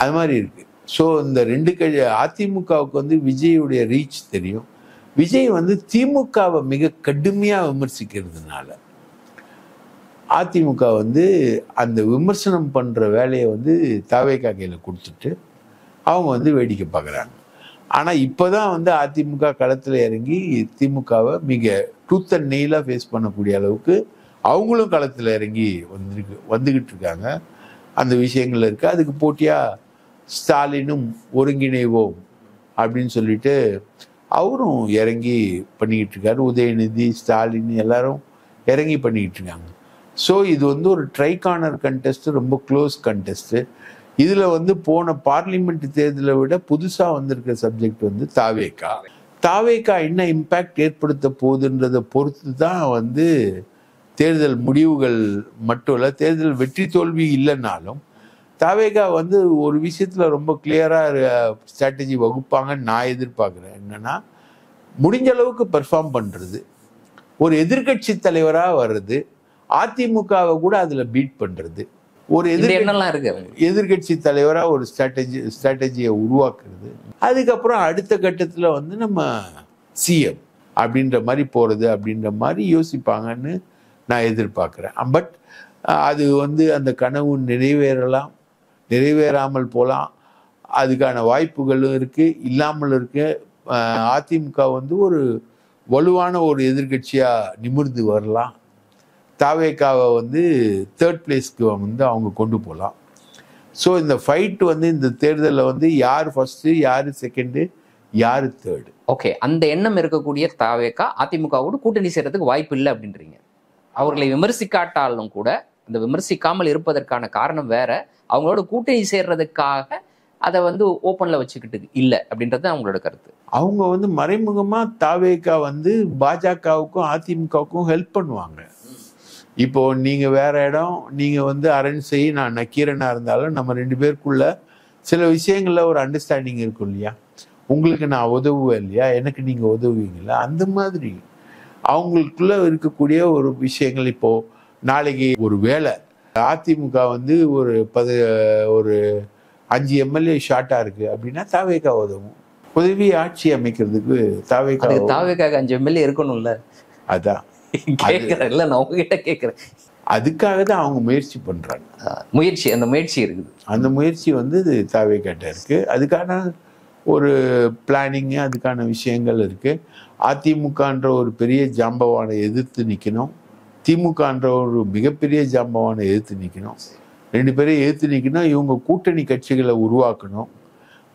அது மாதிரி இருக்குது. ஸோ இந்த 2 அதிமுகவுக்கு வந்து விஜயுடைய ரீச் தெரியும். விஜய் வந்து திமுகவை மிக கடுமையாக விமர்சிக்கிறதுனால அதிமுக வந்து அந்த விமர்சனம் பண்ணுற வேலையை வந்து தாவேகா கையில் கொடுத்துட்டு அவங்க வந்து வேடிக்கை பார்க்குறாங்க. ஆனால் இப்போ தான் வந்து அதிமுக களத்தில் இறங்கி திமுகவை மிக டூத் அண்ட் நெயிலாக ஃபேஸ் பண்ணக்கூடிய அளவுக்கு அவங்களும் களத்தில் இறங்கி வந்துக்கிட்டு இருக்காங்க. அந்த விஷயங்கள் இருக்குது. அதுக்கு போட்டியாக ஸ்டாலினும் ஒருங்கிணைவோம் அப்படின்னு சொல்லிட்டு அவரும் இறங்கி பண்ணிக்கிட்டு இருக்காரு. உதயநிதி, ஸ்டாலின் எல்லாரும் இறங்கி பண்ணிக்கிட்டு இருக்காங்க. ஸோ இது வந்து ஒரு ட்ரை கார்னர் கண்டெஸ்ட், ரொம்ப க்ளோஸ் கண்டெஸ்ட்டு. இதில் வந்து போன பார்லிமெண்ட் தேர்தலை விட புதுசாக வந்திருக்கிற சப்ஜெக்ட் வந்து தாவேகா என்ன இம்பேக்ட் ஏற்படுத்த போகுதுன்றதை பொறுத்து தான் வந்து தேர்தல் முடிவுகள் மட்டும் இல்லை, தேர்தல் வெற்றி தோல்வி இல்லைன்னாலும் தாவேகா வந்து ஒரு விஷயத்தில் ரொம்ப கிளியராக ஸ்ட்ராட்டஜி வகுப்பாங்கன்னு நான் எதிர்பார்க்குறேன். என்னென்னா, முடிஞ்ச அளவுக்கு பெர்ஃபார்ம் பண்ணுறது, ஒரு எதிர்கட்சி தலைவராக வர்றது, அதிமுகவை கூட அதில் பீட் பண்ணுறது, ஒரு எதிர்கட்சி தலைவராக ஒரு ஸ்ட்ராட்டஜியை உருவாக்குறது, அதுக்கப்புறம் அடுத்த கட்டத்தில் வந்து நம்ம சிஎம் அப்படின்ற மாதிரி போகிறது அப்படின்ற மாதிரி யோசிப்பாங்கன்னு நான் எதிர்பார்க்குறேன். பட் அது வந்து அந்த கனவு நிறைவேறலாம், நிறைவேறாமல் போகலாம். அதுக்கான வாய்ப்புகளும் இருக்குது, இல்லாமல் இருக்கு. அதிமுக வந்து ஒரு வலுவான ஒரு எதிர்கட்சியாக நிமிர்ந்து வரலாம். தாவேகாவை வந்து தேர்ட் பிளேஸ்க்கு வந்து அவங்க கொண்டு போகலாம். ஸோ இந்த ஃபைட் வந்து இந்த தேர்தலில் வந்து யார் ஃபர்ஸ்ட்டு, யார் செகண்டு, யார் தேர்டு. ஓகே, அந்த எண்ணம் இருக்கக்கூடிய தாவேகா அதிமுகவோடு கூட்டணி செய்யறதுக்கு வாய்ப்பு இல்லை அப்படின்றீங்க. அவர்களை விமர்சிக்காட்டாலும் கூட அந்த விமர்சிக்காமல் இருப்பதற்கான காரணம் வேற, அவங்களோட கூட்டணி சேர்றதுக்காக அதை வந்து ஓப்பன்ல வச்சுக்கிட்டு இல்லை அப்படின்றது அவங்களோட கருத்து. அவங்க வந்து மறைமுகமா தாவேகா வந்து பாஜகவுக்கும் அதிமுகவுக்கும் ஹெல்ப் பண்ணுவாங்க. இப்போ நீங்க வேற இடம், நீங்க வந்து அரண்சை, நான் நக்கீரனா இருந்தாலும் நம்ம ரெண்டு பேருக்குள்ள சில விஷயங்கள்ல ஒரு அண்டர்ஸ்டாண்டிங் இருக்கும் இல்லையா? உங்களுக்கு நான் உதவுவேன் இல்லையா, எனக்கு நீங்க உதவுவீங்களா? அந்த மாதிரி அவங்களுக்குள்ள இருக்கக்கூடிய ஒரு விஷயங்கள். இப்போ நாளைக்கு ஒரு வேலை அதிமுக வந்து ஒரு 5 எம்எல்ஏ ஷார்ட்டா இருக்கு அப்படின்னா தாவேகா உதவி ஆட்சி அமைக்கிறதுக்கு தாவேகா 5 எம்எல்ஏ இருக்கணும்ல. அதான் கேட்கறேன், நான் உங்ககிட்ட கேட்கறேன். அதுக்காக தான் அவங்க முயற்சி பண்றாங்க. அந்த முயற்சி இருக்குது. அந்த முயற்சி வந்து தாவேகாட்ட இருக்கு. அதுக்கான ஒரு பிளானிங்கு, அதுக்கான விஷயங்கள் இருக்கு. அதிமுகன்ற ஒரு பெரிய ஜாம்பவானை எதிர்த்து நிற்கணும், திமுகன்ற ஒரு மிகப்பெரிய ஜாம்பவானை எதிர்த்து நிற்கணும். ரெண்டு பேரையும் எதிர்த்து நிற்கணும். இவங்க கூட்டணி கட்சிகளை உருவாக்கணும்.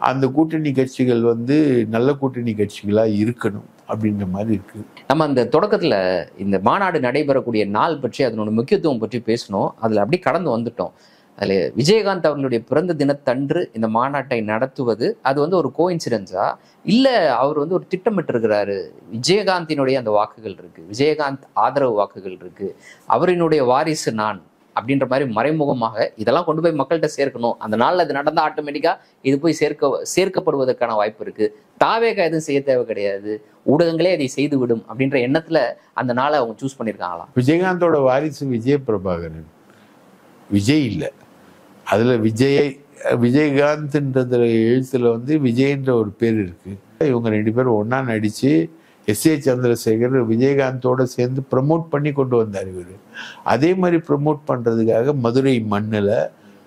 அந்த கூட்டணி கட்சிகள் வந்து நல்ல கூட்டணி கட்சிகளாக இருக்கணும் அப்படின்ற மாதிரி இருக்கு. நம்ம அந்த தொடக்கத்தில் இந்த மாநாடு நடைபெறக்கூடிய நாள் பற்றி, அதனோட முக்கியத்துவம் பற்றி பேசணும். அதில் அப்படி கடந்து வந்துட்டோம். அதில் விஜயகாந்த் அவர்களுடைய பிறந்த தினத்தன்று இந்த மாநாட்டை நடத்துவது அது வந்து ஒரு கோஇன்சிடென்ஸா இல்லை அவர் வந்து ஒரு திட்டமிட்டு இருக்கிறாரு? விஜயகாந்தினுடைய அந்த வாக்குகள் இருக்கு, விஜயகாந்த் ஆதரவு வாக்குகள் இருக்கு, அவரினுடைய வாரிசு நான் அப்படின்ற மாதிரி மறைமுகமாக இதெல்லாம் கொண்டு போய் மக்கள்கிட்ட சேர்க்கணும். அந்த நாளில் அது நடந்தால் ஆட்டோமேட்டிக்கா இது போய் சேர்க்கப்படுவதற்கான வாய்ப்பு இருக்கு. தாவேகா எதுவும் செய்ய தேவை கிடையாது, ஊடகங்களே அதை செய்து விடும் அப்படின்ற எண்ணத்துல அந்த நாளை அவங்க சூஸ் பண்ணியிருக்காங்களா? விஜயகாந்தோட வாரிசு விஜய பிரபாகரன், விஜய் இல்லை. அதுல விஜயகாந்த்ன்றதுல எழுத்துல வந்து விஜய்ன்ற ஒரு பேர் இருக்கு. இவங்க ரெண்டு பேரும் ஒன்னா நடிச்சு எஸ்.ஏ. சந்திரசேகர் விஜயகாந்தோட சேர்ந்து ப்ரமோட் பண்ணி கொண்டு வந்தார் இவர். அதே மாதிரி ப்ரமோட் பண்ணுறதுக்காக மதுரை மண்ணில்,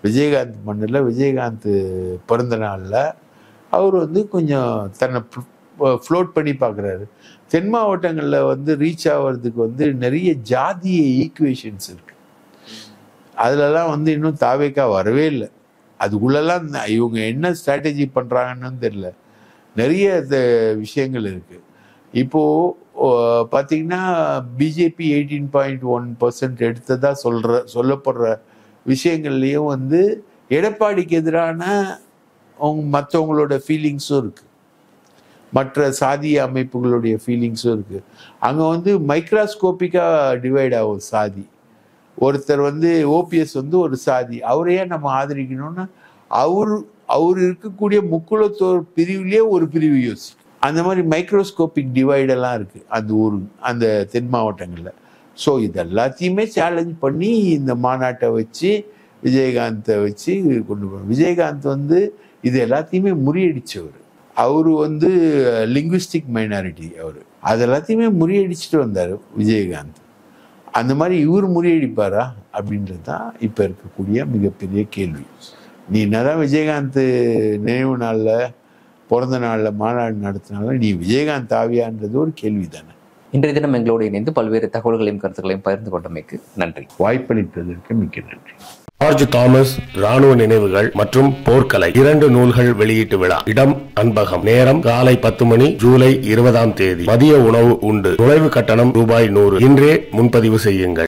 விஜயகாந்த் பிறந்த நாளில் அவர் வந்து கொஞ்சம் தன்னை ஃப்ளோட் பண்ணி பார்க்குறாரு. தென் மாவட்டங்களில் வந்து ரீச் ஆகிறதுக்கு வந்து நிறைய ஜாதிய ஈக்குவேஷன்ஸ் இருக்கு. அதுலலாம் வந்து இன்னும் தாவேகா வரவே இல்லை. அதுக்குள்ளெல்லாம் இவங்க என்ன ஸ்ட்ராட்டஜி பண்ணுறாங்கன்னு தெரியல. நிறைய விஷயங்கள் இருக்குது. இப்போது பார்த்தீங்கன்னா பிஜேபி 18.1% எடுத்ததா சொல்லப்படுற விஷயங்கள்லேயும் வந்து எடப்பாடிக்கு எதிரான மற்றவங்களோட ஃபீலிங்ஸும் இருக்குது, மற்ற சாதிய அமைப்புகளுடைய ஃபீலிங்ஸும் இருக்குது. அங்கே வந்து மைக்ராஸ்கோப்பிக்காக டிவைட் ஆகும் சாதி. ஒருத்தர் வந்து ஓபிஎஸ் வந்து ஒரு சாதி, அவரையே நம்ம ஆதரிக்கணும்னா அவர் இருக்கக்கூடிய முக்குளத்தோர் பிரிவுலேயே ஒரு பிரிவு யோசிக்கும். அந்த மாதிரி மைக்ரோஸ்கோபிக் டிவைடெல்லாம் இருக்குது அந்த தென் மாவட்டங்களில். ஸோ இது எல்லாத்தையுமே சேலஞ்ச் பண்ணி இந்த மாநாட்டை வச்சு விஜயகாந்தை வச்சு கொண்டு போகணும். விஜயகாந்த் வந்து இது எல்லாத்தையுமே முறியடிச்சவர். அவர் வந்து லிங்குவிஸ்டிக் மைனாரிட்டி, அது எல்லாத்தையுமே முறியடிச்சுட்டு வந்தார் விஜயகாந்த். அந்த மாதிரி இவர் முறியடிப்பாரா அப்படின்றது தான் இப்போ இருக்கக்கூடிய மிகப்பெரிய கேள்வி. நீ என்னதான் விஜயகாந்த் நினைவு நாளில் பிறந்த நாளில் மாநாடு நடத்தினாலும் நீ விஜயகாந்த் ஆவியான்றது ஒரு கேள்வி தானே. இன்றைய தினம் எங்களோடு இணைந்து பல்வேறு தகவல்களையும் கருத்துக்களையும் பகிர்ந்து கொண்டமைக்கு நன்றி. வாய்ப்பளித்ததற்கு மிக்க நன்றி. ஜார்ஜ் தாமஸ் ராணுவ நினைவுகள் மற்றும் போர்க்கலை 2 நூல்கள் வெளியீட்டு விழா. இடம் அன்பகம். நேரம் காலை 10 மணி. ஜூலை 20ஆம் தேதி. மதிய உணவு உண்டு. நுழைவு கட்டணம் ரூபாய் 100. இன்றே முன்பதிவு செய்யுங்கள்.